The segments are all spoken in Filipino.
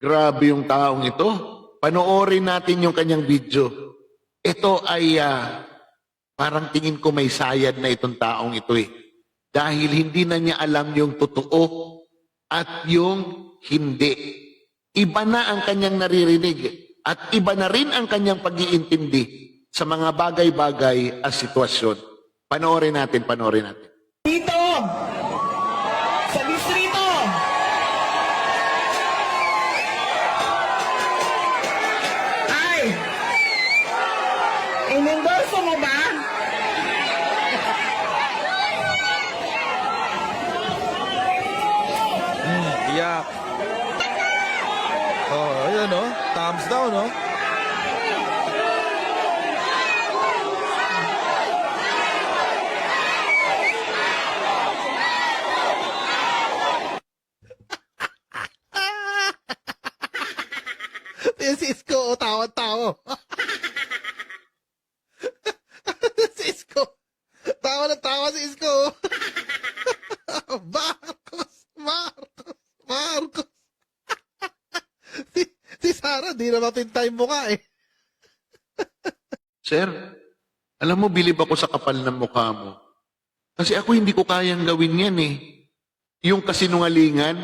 Grabe yung taong ito. Panoorin natin yung kanyang video. Ito ay parang tingin ko may sayad na itong taong ito eh. Dahil hindi na niya alam yung totoo at yung hindi. Iba na ang kanyang naririnig at iba na rin ang kanyang pag-iintindi sa mga bagay-bagay at sitwasyon. Panoorin natin, panoorin natin. Dito! Sa distrito! Ay! Inendorso mo ba? Iyak. Oh, ayan oh. Thumbs down, oh. Si Isko, tawa-tawa. Si Isko. Tawa na tawa si Isko. Marcos. Si Sarah, di na matintay mo ka eh. Sir, alam mo, bilib ako sa kapal ng mukha mo. Kasi ako hindi ko kayang gawin yan eh. Yung kasinungalingan,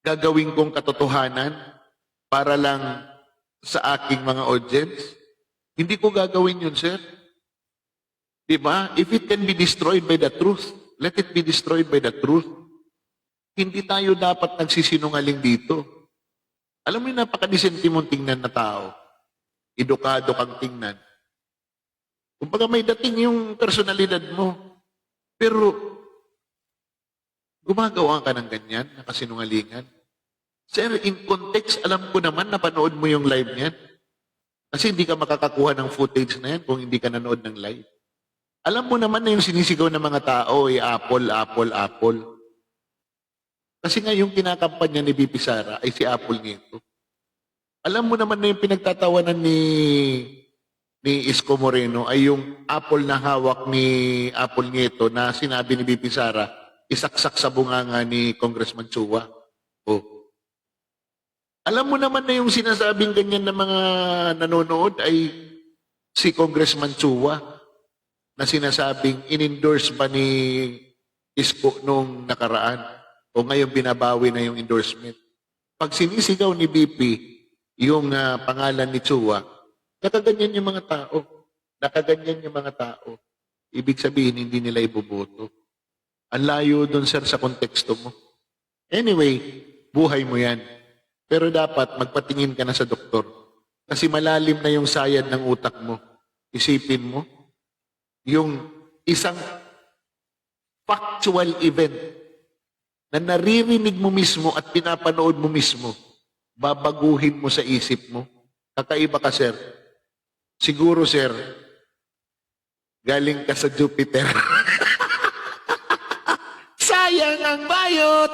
gagawin kong katotohanan para lang sa aking mga audience. Hindi ko gagawin yun, sir. Diba? If it can be destroyed by the truth, let it be destroyed by the truth. Hindi tayo dapat nagsisinungaling dito. Alam mo yung napakadisente mong tingnan na tao. Edukado kang tingnan. Kumbaga may dating yung personalidad mo. Pero, gumagawa ka ng ganyan, nakasinungalingan. Sir, in context, alam ko naman, napanood mo yung live niyan. Kasi hindi ka makakakuha ng footage na yan kung hindi ka nanood ng live. Alam mo naman na yung sinisigaw ng mga tao ay Apple, Apple, Apple. Kasi nga yung kinakampanya ni BP Sara ay si Apple nito. Alam mo naman na yung pinagtatawanan ni Isko Moreno ay yung Apple na hawak ni Apple nito na sinabi ni BP Sara, isaksak sa bunganga ni Congressman Chua. Oh. Alam mo naman na yung sinasabing ganyan ng mga nanonood ay si Congressman Chua na sinasabing in-endorse ba ni Isko nung nakaraan o ngayon binabawi na yung endorsement. Pag sinisigaw ni BP yung pangalan ni Chua, nakaganyan yung mga tao. Nakaganyan yung mga tao. Ibig sabihin, hindi nila iboboto. Ang layo dun, sir, sa konteksto mo. Anyway, buhay mo yan. Pero dapat magpatingin ka na sa doktor. Kasi malalim na yung sayad ng utak mo. Isipin mo, yung isang factual event na naririnig mo mismo at pinapanood mo mismo, babaguhin mo sa isip mo. Kakaiba ka, sir. Siguro, sir, galing ka sa Jupiter. Sayang ang bayot!